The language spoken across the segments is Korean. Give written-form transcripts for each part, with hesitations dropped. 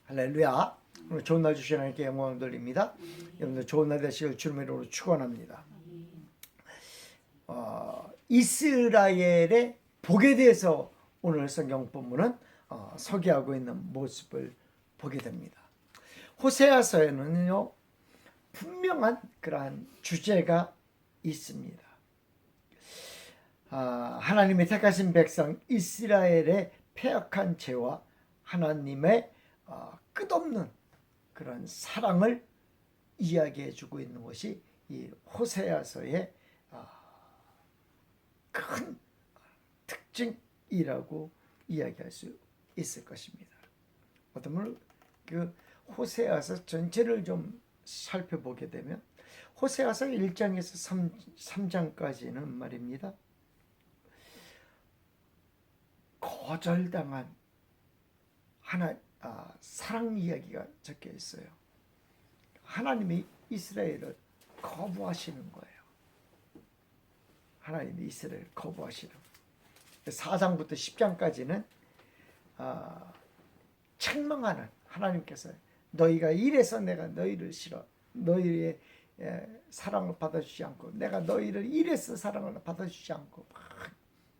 할렐루야. 오늘 좋은 날 주신 하나님께 영광을 돌립니다. 여러분들 좋은 날 되시길 주님의 이름으로 축원합니다. 이스라엘의 복에 대해서 오늘 성경 본문은 서기하고 있는 모습을 보게 됩니다. 호세아서에는요 분명한 그러한 주제가 있습니다. 하나님의 택하신 백성 이스라엘의 패역한 죄와 하나님의 끝없는 그런 사랑을 이야기해주고 있는 것이 이 호세아서의 큰 특징이라고 이야기할 수 있을 것입니다. 어떤 분은 그 호세아서 전체를 좀 살펴보게 되면 호세아서 1장에서 3장까지는 말입니다. 거절당한 사랑 이야기가 적혀 있어요. 하나님이 이스라엘을 거부하시는 거예요. 하나님이 이스라엘을 거부하시는 4장부터 10장까지는 책망하는 하나님께서 너희가 이래서 내가 너희를 싫어 너희의 사랑을 받아주지 않고 내가 너희를 이래서 사랑을 받아주지 않고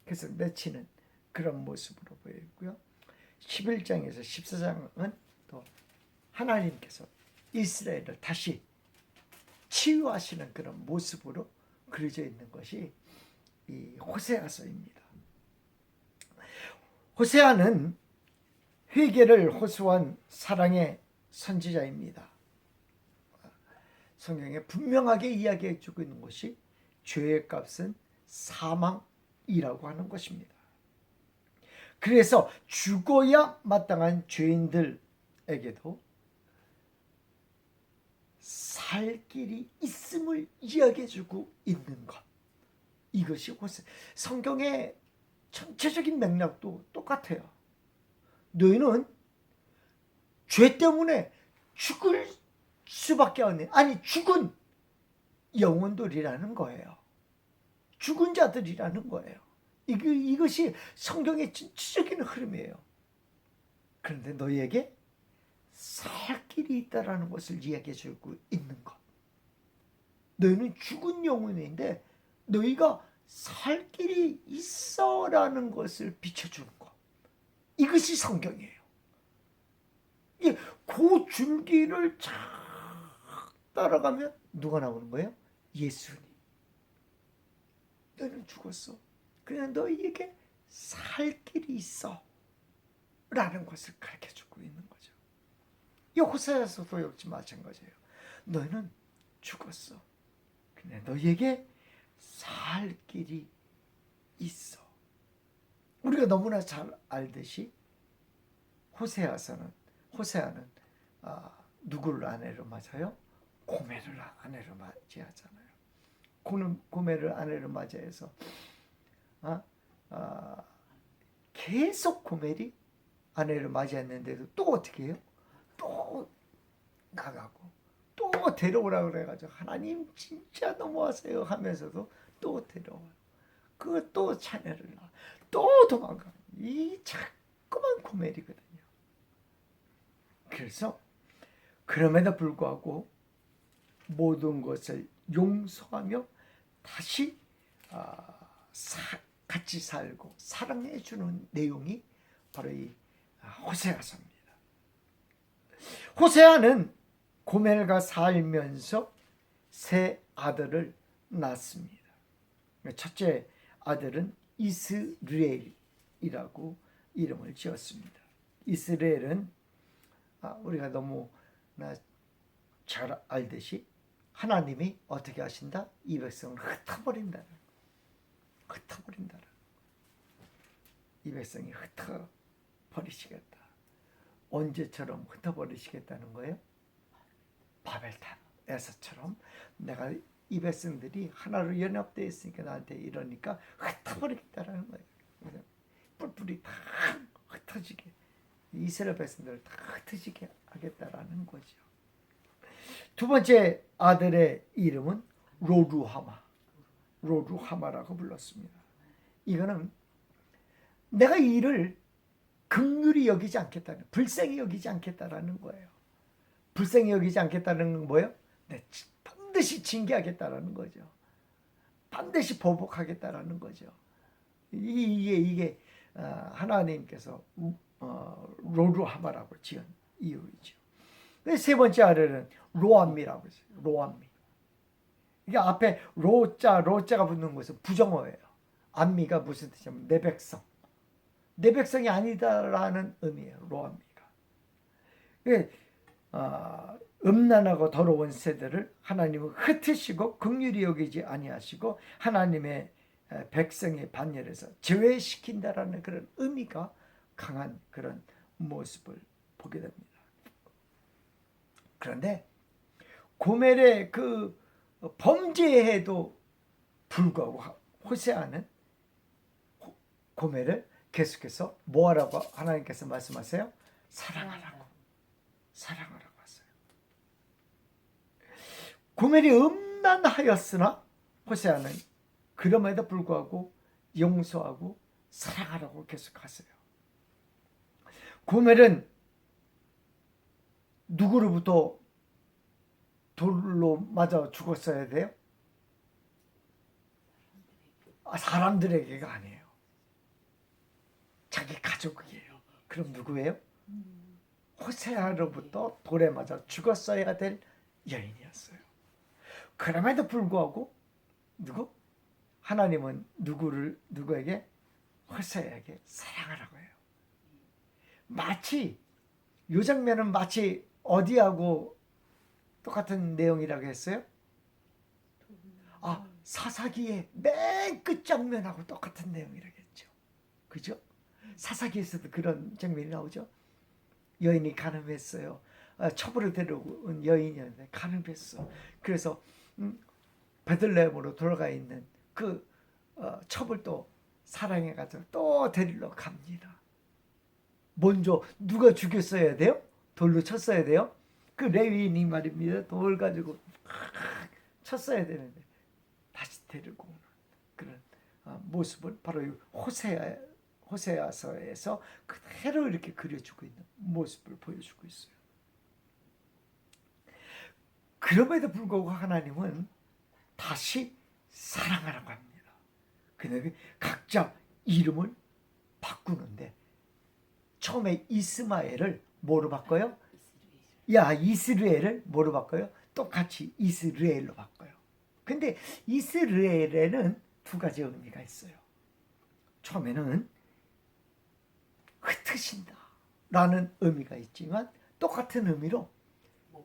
그래서 내치는 그런 모습으로 보이고요. 11장에서 14장은 또 하나님께서 이스라엘을 다시 치유하시는 그런 모습으로 그려져 있는 것이 이 호세아서입니다. 호세아는 회개를 호소한 사랑의 선지자입니다. 성경에 분명하게 이야기해 주고 있는 것이 죄의 값은 사망이라고 하는 것입니다. 그래서 죽어야 마땅한 죄인들에게도 살 길이 있음을 이야기해주고 있는 것. 이것이 성경의 전체적인 맥락도 똑같아요. 너희는 죄 때문에 죽을 수밖에 없네. 아니 죽은 영혼들이라는 거예요. 죽은 자들이라는 거예요. 이것이 성경의 전체적인 흐름이에요. 그런데 너희에게 살 길이 있다라는 것을 이야기해 주고 있는 것. 너희는 죽은 영혼인데 너희가 살 길이 있어라는 것을 비춰주는 것. 이것이 성경이에요. 그 줄기를 쫙 따라가면 누가 나오는 거예요? 예수님. 너희는 죽었어. 그냥 너희에게 살 길이 있어 라는 것을 가르쳐주고 있는 거죠. 이 호세아서도 역시 마찬가지예요. 너희는 죽었어. 그냥 너희에게 살 길이 있어. 우리가 너무나 잘 알듯이 호세아는 누구를 아내로 맞아요? 고멜을 아내로 맞이하잖아요. 고멜을 아내로 맞이해서 계속 고멜이 아내를 맞이했는데도 또 어떻게 해요? 또 나가고 또 데려오라고 그래가지고 하나님 진짜 너무하세요 하면서도 또 데려와요. 그거 또 자녀를 낳아 또 도망가. 이 자꾸만 고멜이거든요. 그래서 그럼에도 불구하고 모든 것을 용서하며 다시 같이 살고 사랑해 주는 내용이 바로 이 호세아서입니다. 호세아는 고멜과 살면서 세 아들을 낳습니다. 첫째 아들은 이스라엘이라고 이름을 지었습니다. 이스라엘은 우리가 너무 잘 알듯이 하나님이 어떻게 하신다? 이 백성을 흩어버린다. 이 백성이 흩어버리시겠다. 언제처럼 흩어버리시겠다는 거예요? 바벨탑에서처럼 내가 이 백성들이 하나로 연합되어 있으니까 나한테 이러니까 흩어버리겠다라는 거예요. 그래서 뿔뿔이 다 흩어지게 이스라엘 백성들을 다 흩어지게 하겠다라는 거죠. 두 번째 아들의 이름은 로루하마라고 불렀습니다. 이거는 내가 이를 긍휼히 여기지 않겠다는, 불쌍히 여기지 않겠다라는 거예요. 불쌍히 여기지 않겠다는 건 뭐예요? 네, 반드시 징계하겠다라는 거죠. 반드시 보복하겠다라는 거죠. 이게 하나님께서 로루하마라고 지은 이유이죠. 세 번째 아래는 로암미라고 했어요. 로암미. 이게 앞에 로자가 붙는 것은 부정어예요. 암미가 무슨 뜻이냐면 내 백성. 내 백성이 아니다라는 의미예요. 로암미가. 음란하고 더러운 세대를 하나님은 흩으시고 긍휼히 여기지 아니하시고 하나님의 백성의 반열에서 제외시킨다라는 그런 의미가 강한 그런 모습을 보게 됩니다. 그런데 고멜의 그 범죄에도 불구하고 호세아는 고멜을 계속해서 뭐하라고 하나님께서 말씀하세요? 사랑하라고 하세요. 고멜이 음란하였으나 호세아는 그럼에도 불구하고 용서하고 사랑하라고 계속하세요. 고멜은 누구로부터 돌로 맞아 죽었어야 돼요? 사람들에게가 아니에요. 자기 가족이에요. 그럼 누구예요? 호세아로부터 돌에 맞아 죽었어야 될 여인이었어요. 그럼에도 불구하고 하나님은 누구에게? 호세아에게 사랑하라고 해요. 마치 이 장면은 마치 어디하고 똑같은 내용이라고 했어요? 사사기의 맨 끝 장면하고 똑같은 내용이라고 했죠. 그죠? 사사기에서도 그런 장면이 나오죠. 여인이 가늠했어요. 첩으로 데려온 여인이었는데 가늠했어. 그래서 베들레헴으로 돌아가 있는 그 첩을 또 사랑해가지고 또 데리러 갑니다. 먼저 누가 죽였어야 돼요? 돌로 쳤어야 돼요? 그 레위인이 말입니다. 돌 가지고 쳤어야 되는데 다시 데리고 오는 그런 모습을 바로 이 호세아서에서 그대로 이렇게 그려주고 있는 모습을 보여주고 있어요. 그럼에도 불구하고 하나님은 다시 사랑하라고 합니다. 근데 각자 이름을 바꾸는데 처음에 이스마엘을 뭐로 바꿔요? 이스라엘을 뭐로 바꿔요? 똑같이 이스라엘로 바꿔요. 근데 이스라엘에는 두 가지 의미가 있어요. 처음에는 흩으신다 라는 의미가 있지만 똑같은 의미로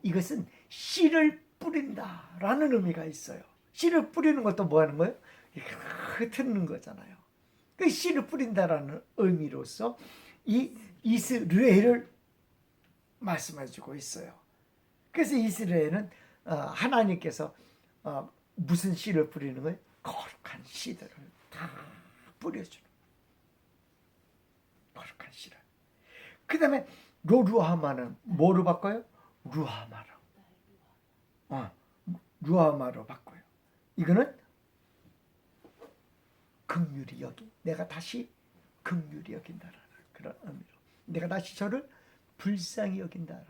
이것은 씨를 뿌린다 라는 의미가 있어요. 씨를 뿌리는 것도 뭐 하는 거예요? 흩는 거잖아요. 그 씨를 뿌린다라는 의미로서 이 이스라엘을 말씀해주고 있어요. 그래서 이스라엘은 하나님께서 무슨 씨를 뿌리는 거예요? 거룩한 씨들을 다 뿌려주는 거룩한 씨를. 그 다음에 로루하마는 뭐로 바꿔요? 루하마로. 루하마로 바꿔요. 이거는 긍휼히 여기, 내가 다시 긍휼히 여긴다라는 그런 의미로, 내가 다시 저를 불쌍히 여긴다라는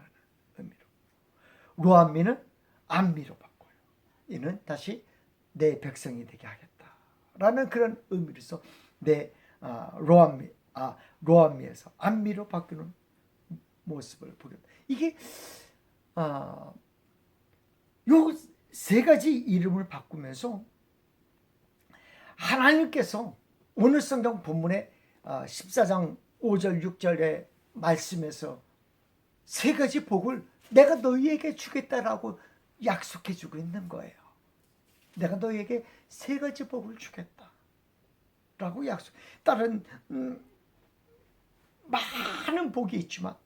의미로. 로암미는 암미로 바꿔요. 이는 다시 내 백성이 되게 하겠다라는 그런 의미로서 로암미에서 암미로 바뀌는 모습을 보게 됩니다. 이게 요 세 가지 이름을 바꾸면서 하나님께서 오늘 성경 본문의 14장 5절 6절의 말씀에서 세 가지 복을 내가 너희에게 주겠다라고 약속해 주고 있는 거예요. 내가 너희에게 세 가지 복을 주겠다라고 약속. 다른 많은 복이 있지만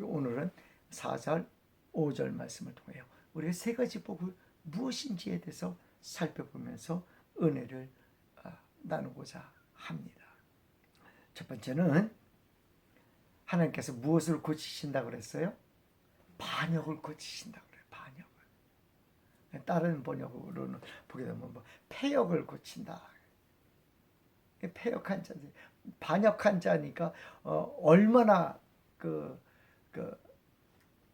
오늘은 4절 5절 말씀을 통하여 우리가 세 가지 복을 무엇인지에 대해서 살펴보면서 은혜를 나누고자 합니다. 첫 번째는 하나님께서 무엇을 고치신다고 그랬어요? 반역을 고치신다고 그래요. 반역을. 다른 번역으로는 보게 되면 폐역을 고친다. 폐역한 자들, 반역한 자니까 얼마나 그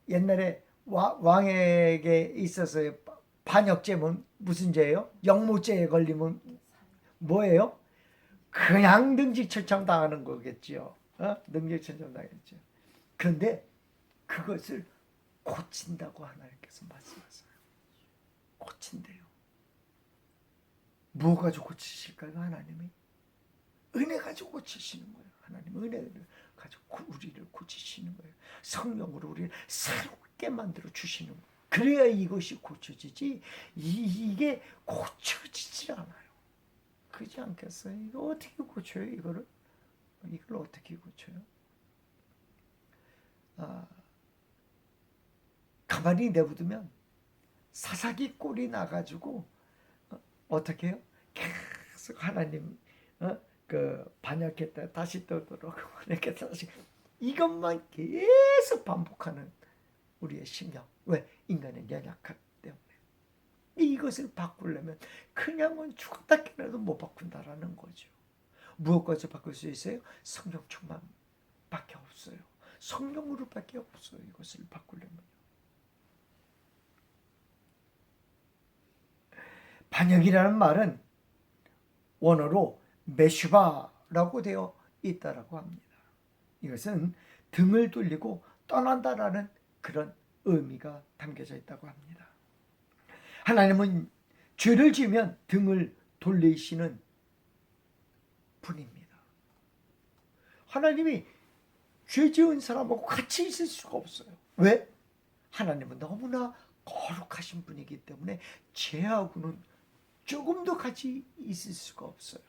옛날에 왕에게 있어서의 반역죄면 무슨 죄예요? 영모죄에 걸리면 뭐예요? 그냥 능지처참 당하는 거겠죠. 능지처참 당했죠. 그런데 그것을 고친다고 하나님께서 말씀하세요. 고친대요. 뭐 가지고 고치실까요? 하나님이 은혜 가지고 고치시는 거예요. 하나님 은혜를 가지고 우리를 고치시는 거예요. 성령으로 우리를 새롭게 만들어 주시는 거예요. 그래야 이것이 고쳐지지 이게 고쳐지질 않아요. 그렇지 않겠어요? 이거 어떻게 고쳐요? 이걸 어떻게 고쳐요? 가만히 내버두면 사사기 꼴이 나가지고 어떻게 해요? 계속 하나님 반역했다 다시 떠들어오고 반역했다 다시 이것만 계속 반복하는 우리의 신경. 왜? 인간은 연약하기 때문에. 이것을 바꾸려면 그냥은 죽었다 깨라도 못 바꾼다라는 거죠. 무엇까지 바꿀 수 있어요? 성령 충만밖에 없어요. 성령으로밖에 없어요. 이것을 바꾸려면. 반역이라는 말은 원어로 메슈바라고 되어 있다라고 합니다. 이것은 등을 돌리고 떠난다라는 그런 의미가 담겨져 있다고 합니다. 하나님은 죄를 지으면 등을 돌리시는 분입니다. 하나님이 죄 지은 사람하고 같이 있을 수가 없어요. 왜? 하나님은 너무나 거룩하신 분이기 때문에 죄하고는 조금도 같이 있을 수가 없어요.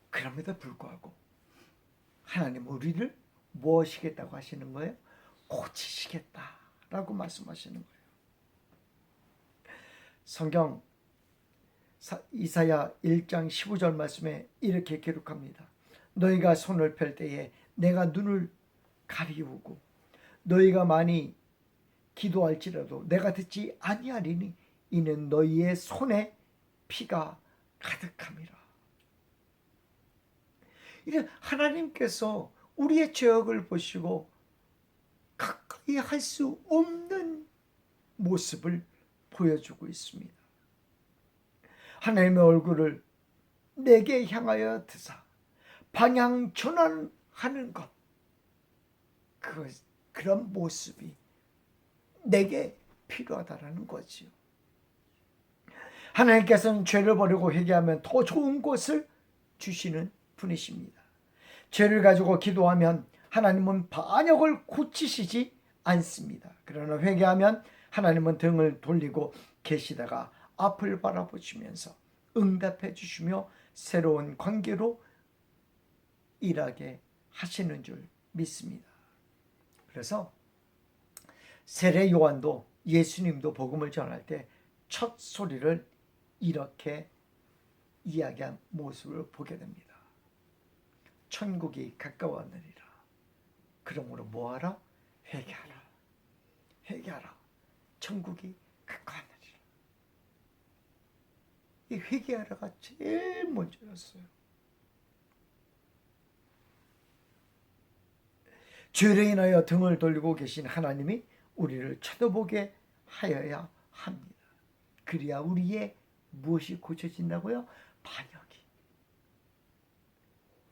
그럼에도 불구하고 하나님은 우리를 무엇이겠다고 하시는 거예요? 고치시겠다라고 말씀하시는 거예요. 성경 이사야 1장 15절 말씀에 이렇게 기록합니다. 너희가 손을 펼 때에 내가 눈을 가리우고 너희가 많이 기도할지라도 내가 듣지 아니하리니 이는 너희의 손에 피가 가득함이라. 이제 하나님께서 우리의 죄악을 보시고 가까이 할 수 없는 모습을 보여주고 있습니다. 하나님의 얼굴을 내게 향하여 드사 방향 전환하는 것, 그런 모습이 내게 필요하다라는 거지요. 하나님께서는 죄를 버리고 회개하면 더 좋은 것을 주시는 분이십니다. 죄를 가지고 기도하면 하나님은 반역을 고치시지 않습니다. 그러나 회개하면 하나님은 등을 돌리고 계시다가 앞을 바라보시면서 응답해 주시며 새로운 관계로 일하게 하시는 줄 믿습니다. 그래서 세례 요한도 예수님도 복음을 전할 때 첫 소리를 이렇게 이야기한 모습을 보게 됩니다. 천국이 가까웠느니라. 그러므로 뭐하라? 회개하라. 회개하라. 천국이 가까웠느니라. 이 회개하라가 제일 먼저였어요. 죄로 인하여 등을 돌리고 계신 하나님이 우리를 쳐다보게 하여야 합니다. 그래야 우리의 무엇이 고쳐진다고요?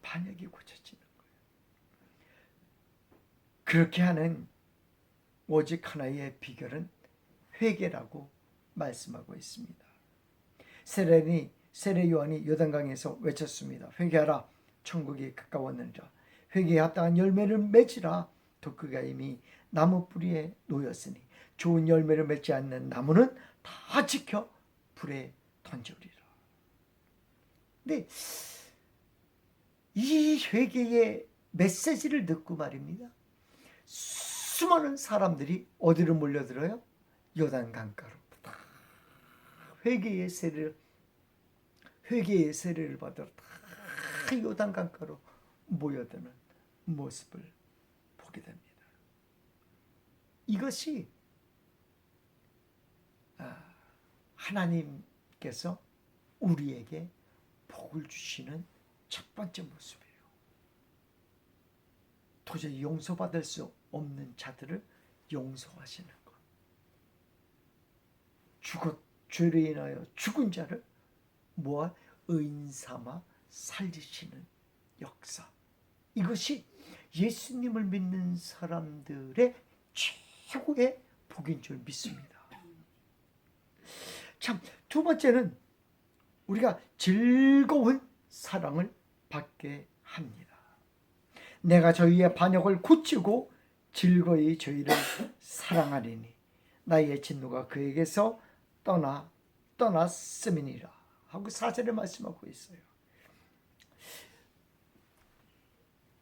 반역이 고쳐지는 거예요. 그렇게 하는 오직 하나의 비결은 회개라고 말씀하고 있습니다. 세례 요한이 요단강에서 외쳤습니다. 회개하라, 천국이 가까웠느니라. 회개에 합당한 열매를 맺으라. 독그가 이미 나무 뿌리에 놓였으니 좋은 열매를 맺지 않는 나무는 다 지켜 불에 던져리라. 근데 이 회개의 메시지를 듣고 말입니다. 수많은 사람들이 어디로 몰려들어요? 요단강가로. 회개의 세례를 받으러 다 요단강가로 모여드는 모습을 보게 됩니다. 이것이 하나님께서 우리에게 복을 주시는 첫 번째 모습이에요. 도저히 용서받을 수 없는 자들을 용서하시는 것. 죄로 인하여 죽은 자를 모아 의인 삼아 살리시는 역사. 이것이 예수님을 믿는 사람들의 최고의 복인 줄 믿습니다. 참, 두 번째는 우리가 즐거운 사랑을 받게 합니다. 내가 저희의 반역을 고치고 즐거이 저희를 사랑하리니 나의 진노가 그에게서 떠났음이니라 하고 4절에 말씀하고 있어요.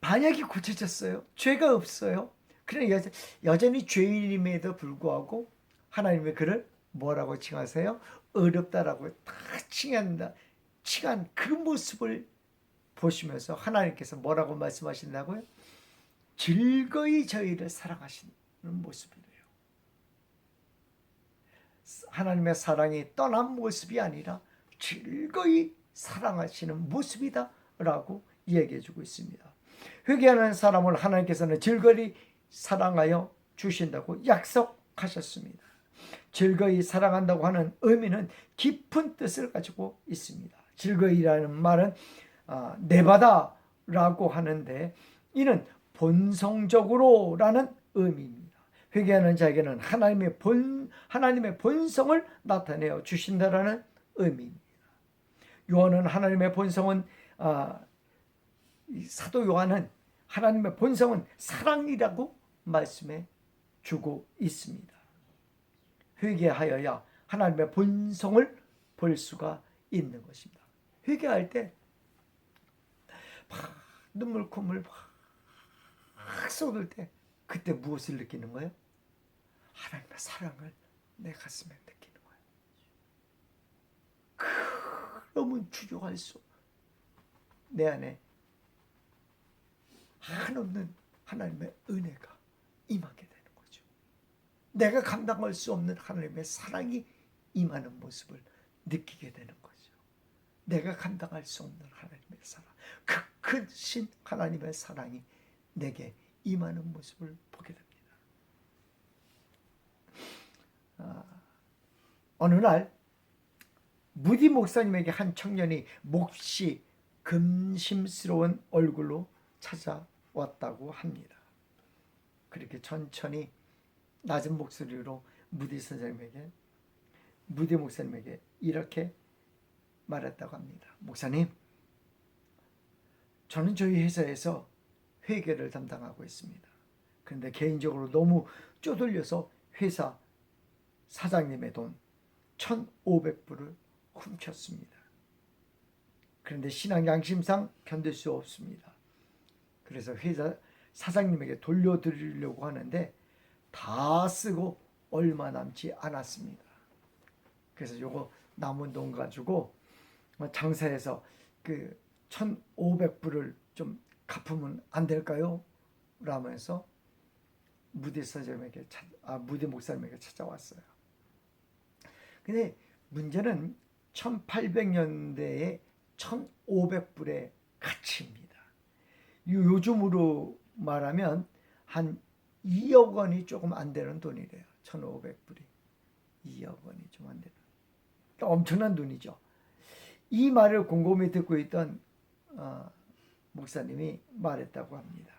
반역이 고쳐졌어요. 죄가 없어요. 그러나 여전히 죄인임에도 불구하고 하나님의 그를 뭐라고 칭하세요? 어렵다라고 다 칭한 그 모습을 보시면서 하나님께서 뭐라고 말씀하신다고요? 즐거이 저희를 사랑하시는 모습이래요. 하나님의 사랑이 떠난 모습이 아니라 즐거이 사랑하시는 모습이다 라고 얘기해 주고 있습니다. 회개하는 사람을 하나님께서는 즐거이 사랑하여 주신다고 약속하셨습니다. 즐거이 사랑한다고 하는 의미는 깊은 뜻을 가지고 있습니다. 즐거이라는 말은 내받아라고 하는데 이는 본성적으로라는 의미입니다. 회개하는 자에게는 하나님의 본성을 나타내어 주신다라는 의미입니다. 요한은 하나님의 본성은 사도 요한은 하나님의 본성은 사랑이라고 말씀해 주고 있습니다. 회개하여야 하나님의 본성을 볼 수가 있는 것입니다. 회개할 때 눈물 콧물 막 쏟을 때 그때 무엇을 느끼는 거예요? 하나님의 사랑을 내 가슴에 느끼는 거예요. 그러면 추적할 수 내 안에 한없는 하나님의 은혜가 임하게 되는 거죠. 내가 감당할 수 없는 하나님의 사랑이 임하는 모습을 느끼게 되는 거죠. 내가 감당할 수 없는 하나님의 사랑, 그 크신 하나님의 사랑이 내게 임하는 모습을 보게 됩니다. 어느 날 무디 목사님에게 한 청년이 몹시 금심스러운 얼굴로 찾아왔다고 합니다. 그렇게 천천히 낮은 목소리로 무디 목사님에게 이렇게 말했다고 합니다. 목사님, 저는 저희 회사에서 회계를 담당하고 있습니다. 그런데 개인적으로 너무 쪼들려서 회사 사장님의 돈 1,500불을 훔쳤습니다. 그런데 신앙 양심상 견딜 수 없습니다. 그래서 회사 사장님에게 돌려드리려고 하는데 다 쓰고 얼마 남지 않았습니다. 그래서 요거 남은 돈 가지고 장사해서 그 1,500불을 좀 갚으면 안 될까요? 라면서 무디 목사님에게 찾아왔어요. 근데 문제는 1800년대에 1,500불의 가치입니다. 요즘으로 말하면 한 2억 원이 조금 안 되는 돈이래요. 1,500불이 2억 원이 좀 안 되는, 그러니까 엄청난 돈이죠. 이 말을 곰곰이 듣고 있던 목사님이 말했다고 합니다.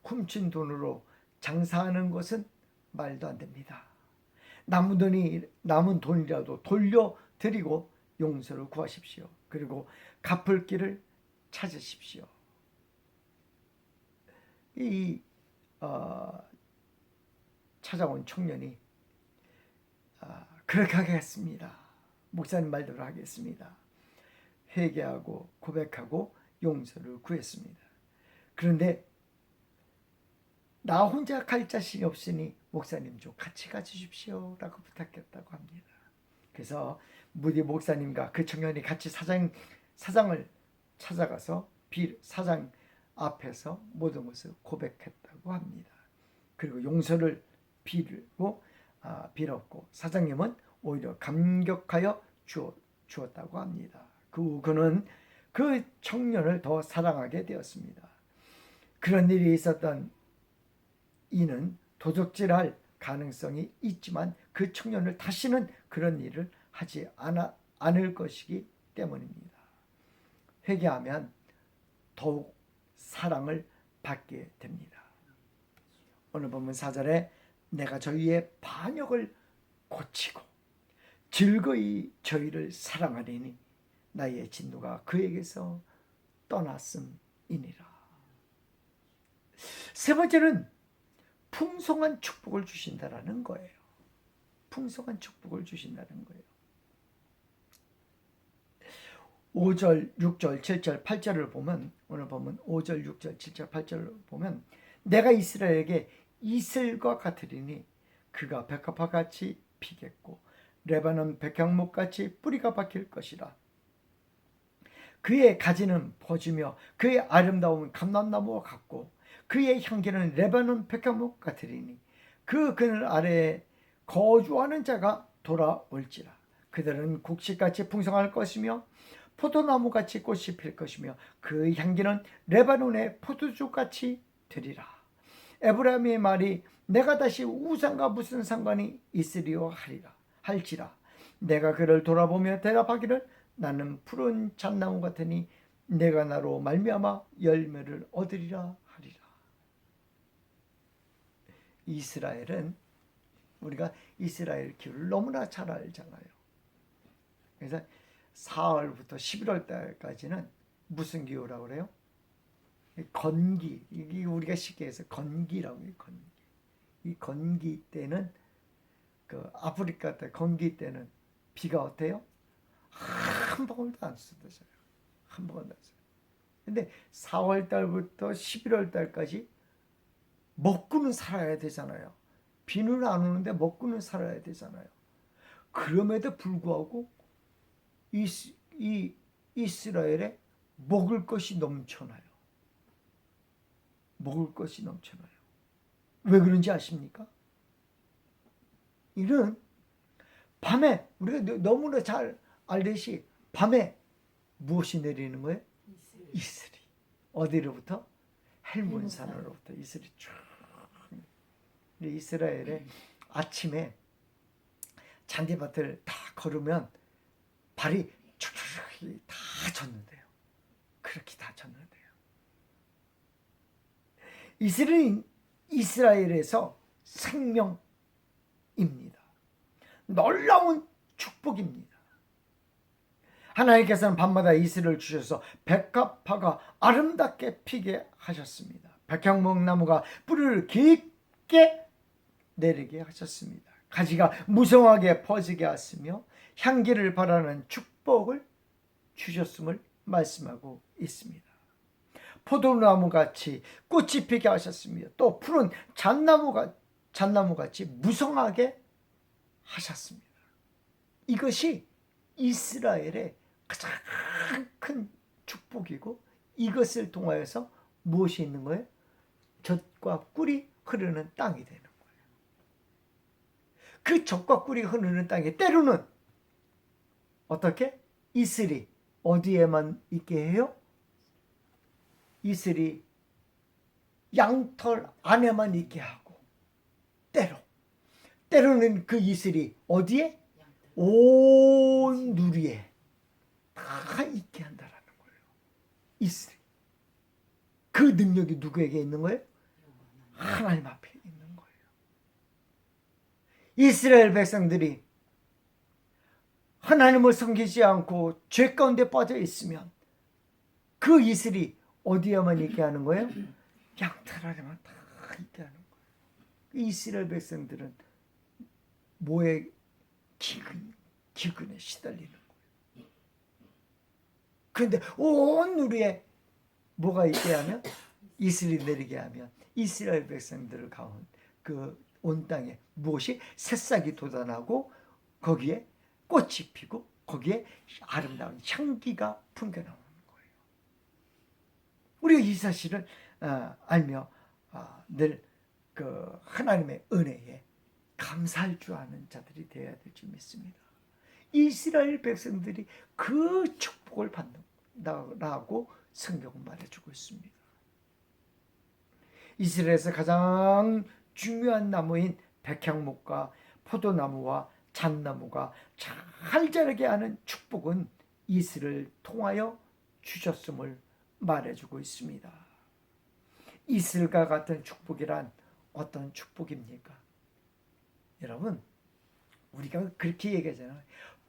훔친 돈으로 장사하는 것은 말도 안 됩니다. 남은 돈이라도 돌려드리고 용서를 구하십시오. 그리고 갚을 길을 찾으십시오. 찾아온 청년이 그렇게 하겠습니다. 목사님 말대로 하겠습니다. 회개하고 고백하고 용서를 구했습니다. 그런데 나 혼자 갈 자신이 없으니 목사님 좀 같이 가주십시오 라고 부탁했다고 합니다. 그래서 무디 목사님과 그 청년이 같이 사장을 찾아가서 사장 앞에서 모든 것을 고백했다고 합니다. 그리고 용서를 빌었고 사장님은 오히려 감격하여 주었다고 합니다. 그는 그 청년을 더 사랑하게 되었습니다. 그런 일이 있었던 이는 도적질할 가능성이 있지만 그 청년을 다시는 그런 일을 하지 않을 것이기 때문입니다. 회개하면 더욱 사랑을 받게 됩니다. 오늘 본문 4절에 내가 저희의 반역을 고치고 즐거이 저희를 사랑하리니 나의 진노가 그에게서 떠났음이니라. 세 번째는 풍성한 축복을 주신다라는 거예요. 풍성한 축복을 주신다는 거예요. 5절, 6절, 7절, 8절을 보면 오늘 보면 5절, 6절, 7절, 8절을 보면 내가 이스라엘에게 이슬과 같으리니 그가 백합화같이 피겠고 레바논 백향목같이 뿌리가 박힐 것이라. 그의 가지는 퍼지며 그의 아름다움은 감람나무와 같고 그의 향기는 레바논 백향목 같으리니 그 그늘 아래에 거주하는 자가 돌아올지라. 그들은 곡식같이 풍성할 것이며 포도나무같이 꽃이 필 것이며 그 향기는 레바논의 포도주같이 되리라. 에브라임의 말이 내가 다시 우상과 무슨 상관이 있으리요 할지라. 내가 그를 돌아보며 대답하기를 나는 푸른 잣나무 같으니 내가 나로 말미암아 열매를 얻으리라 하리라. 이스라엘은 우리가 이스라엘 기후를 너무나 잘 알잖아요. 그래서 4월부터 11월 달까지는 무슨 기후라고 그래요? 건기. 이게 우리가 쉽게 해서 건기라고 해요. 건기. 이 건기 때는 그 아프리카 때 건기 때는 비가 어때요? 한 방울도 안 쏟아져요. 한 방울도 안 쏟아져요. 근데 4월 달부터 11월 달까지 먹고는 살아야 되잖아요. 비는 안 오는데 먹고는 살아야 되잖아요. 그럼에도 불구하고 이 이스라엘에 먹을 것이 넘쳐나요. 먹을 것이 넘쳐나요. 왜 그런지 아십니까? 이는 밤에 우리가 너무나 잘 알듯이 밤에 무엇이 내리는 거예요? 이슬이. 어디로부터? 헬몬산으로부터 이슬이 쭉. 이스라엘에 아침에 잔디밭을 다 걸으면 발이 촉촉히 다 젖는데요. 그렇게 다 젖는데요. 이슬은 이스라엘에서 생명입니다. 놀라운 축복입니다. 하나님께서는 밤마다 이슬을 주셔서 백합화가 아름답게 피게 하셨습니다. 백향목나무가 뿌리를 깊게 내리게 하셨습니다. 가지가 무성하게 퍼지게 하시며 향기를 바라는 축복을 주셨음을 말씀하고 있습니다. 포도나무같이 꽃이 피게 하셨습니다. 또 푸른 잣나무같이 무성하게 하셨습니다. 이것이 이스라엘의 가장 큰 축복이고 이것을 통하여서 무엇이 있는 거예요? 젖과 꿀이 흐르는 땅이 되는 거예요. 그 젖과 꿀이 흐르는 땅에 때로는 어떻게? 이슬이 어디에만 있게 해요? 이슬이 양털 안에만 있게 하고 때로는 그 이슬이 어디에? 온 누리에 다 있게 한다라는 거예요. 이슬이. 그 능력이 누구에게 있는 거예요? 하나님 앞에 있는 거예요. 이스라엘 백성들이 하나님을 섬기지 않고 죄 가운데 빠져 있으면 그 이슬이 어디에만 있게 하는 거예요? 양털 안에만 다 있게 하는 거예요. 이스라엘 백성들은 뭐에 기근에 시달리는 거예요. 그런데 온 누리에 뭐가 있게 하면 이슬이 내리게 하면 이스라엘 백성들 가운 그 온 땅에 무엇이 새싹이 돋아나고 거기에 꽃이 피고 거기에 아름다운 향기가 풍겨나오는 거예요. 우리가 이 사실을 알며 늘 그 하나님의 은혜에 감사할 줄 아는 자들이 되어야 될 줄 믿습니다. 이스라엘 백성들이 그 축복을 받는 거예요. 라고 성경은 말해주고 있습니다. 이스라엘에서 가장 중요한 나무인 백향목과 포도나무와 잣나무가 잘 자라게 하는 축복은 이슬을 통하여 주셨음을 말해주고 있습니다. 이슬과 같은 축복이란 어떤 축복입니까? 여러분, 우리가 그렇게 얘기하잖아요.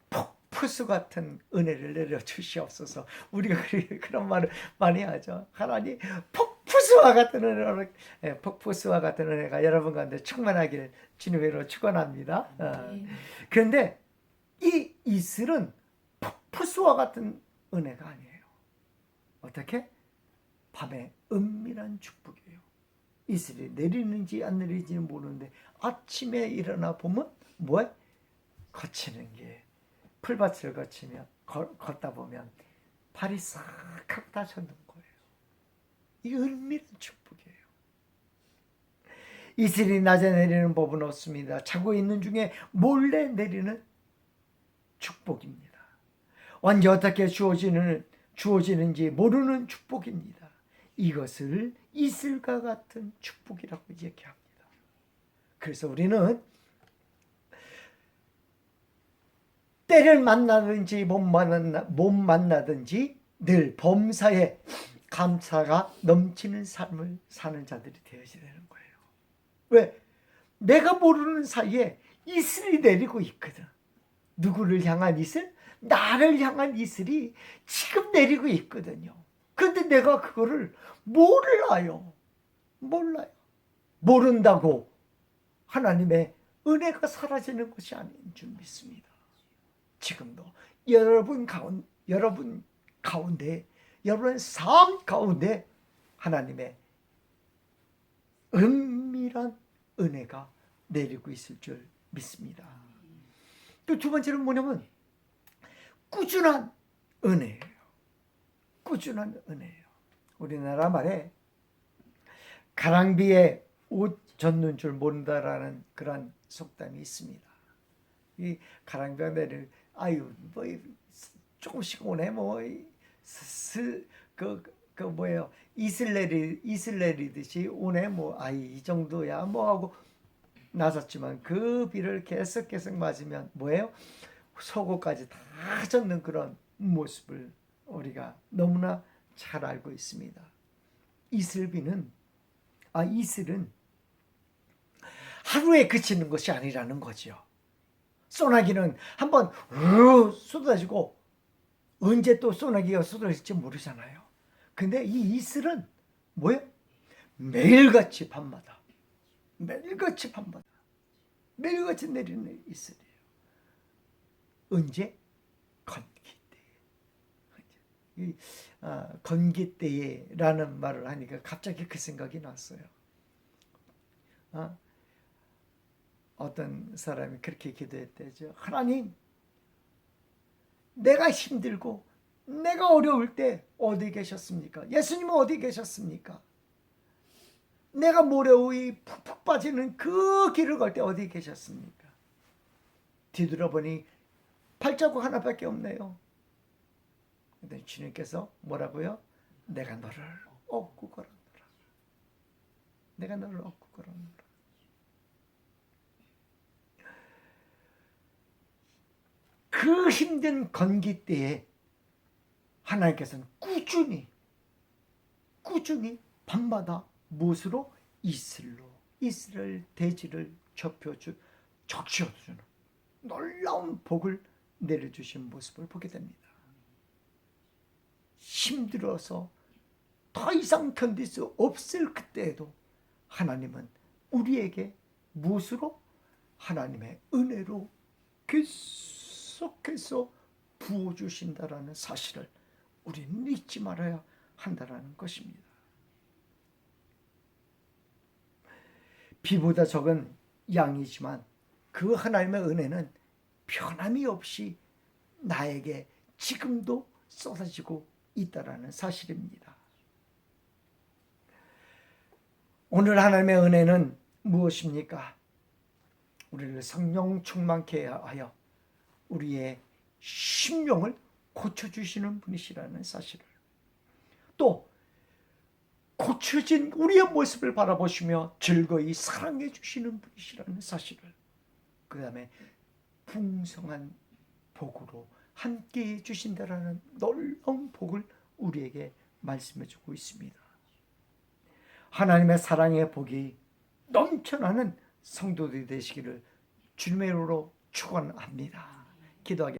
폭포수 같은 은혜를 내려주시옵소서. 우리가 그런 말을 많이 하죠. 하나님, 폭포수와 같은 은혜로, 폭포수와 같은 은혜가 여러분 가운데 충만하기를 주님으로 축원합니다. 그런데 이 이슬은 폭포수와 같은 은혜가 아니에요. 어떻게? 밤에 은밀한 축복이에요. 이슬이 내리는지 안 내리는지는 모르는데 아침에 일어나 보면 뭐해? 거치는 게 풀밭을 거치면 걷다 보면 발이 싹 하고 다 젖는 거예요. 이 은밀한 축복이에요. 이슬이 낮에 내리는 법은 없습니다. 자고 있는 중에 몰래 내리는 축복입니다. 언제 어떻게 주어지는지 모르는 축복입니다. 이것을 이슬과 같은 축복이라고 얘기합니다. 그래서 우리는 때를 만나든지 못 만나든지 늘 범사에 감사가 넘치는 삶을 사는 자들이 되어야 되는 거예요. 왜? 내가 모르는 사이에 이슬이 내리고 있거든. 누구를 향한 이슬? 나를 향한 이슬이 지금 내리고 있거든요. 그런데 내가 그거를 몰라요. 모른다고 하나님의 은혜가 사라지는 것이 아닌 줄 믿습니다. 지금도 여러분 가운데, 여러분의 삶 가운데 하나님의 은밀한 은혜가 내리고 있을 줄 믿습니다. 또 두 번째는 뭐냐면 꾸준한 은혜예요. 꾸준한 은혜예요. 우리나라 말에 가랑비에 옷 젖는 줄 모른다라는 그런 속담이 있습니다. 이 가랑비가 내릴 뭐 조금씩 오네 뭐예요 이슬 내리듯이 오네 이 정도야 하고 나섰지만 그 비를 계속 맞으면 뭐예요? 속옷까지 다 젖는 그런 모습을 우리가 너무나 잘 알고 있습니다. 이슬은 하루에 그치는 것이 아니라는 거죠. 소나기는 한번 쏟아지고 언제 또 소나기가 쏟아질지 모르잖아요. 근데 이 이슬은 뭐예요? 매일같이 밤마다 매일같이 내리는 이슬이에요. 언제? 건기때라는 말을 하니까 갑자기 그 생각이 났어요. 어떤 사람이 그렇게 기도했대죠. 하나님, 내가 힘들고 내가 어려울 때 어디 계셨습니까? 예수님은 어디 계셨습니까? 내가 모래 위에 푹푹 빠지는 그 길을 걸 때 어디 계셨습니까? 뒤돌아보니 발자국 하나밖에 없네요. 근데 주님께서 뭐라고요? 내가 너를 업고 걸어노라. 내가 너를 업고 걸어노라. 그 힘든 건기 때에 하나님께서는 꾸준히 밤마다 무엇으로? 이슬을 대지를 적셔주는 놀라운 복을 내려주신 모습을 보게 됩니다. 힘들어서 더 이상 견딜 수 없을 그때에도 하나님은 우리에게 무엇으로? 하나님의 은혜로 계속해서 부어주신다라는 사실을 우리는 잊지 말아야 한다는 것입니다. 비보다 적은 양이지만 그 하나님의 은혜는 변함이 없이 나에게 지금도 쏟아지고 있다라는 사실입니다. 오늘 하나님의 은혜는 무엇입니까? 우리를 성령 충만케 하여 우리의 심령을 고쳐주시는 분이시라는 사실을, 또 고쳐진 우리의 모습을 바라보시며 즐거이 사랑해 주시는 분이시라는 사실을, 그 다음에 풍성한 복으로 함께해 주신다라는 놀라운 복을 우리에게 말씀해 주고 있습니다. 하나님의 사랑의 복이 넘쳐나는 성도들이 되시기를 주님의 이름으로 축원합니다. 기도하겠습니다.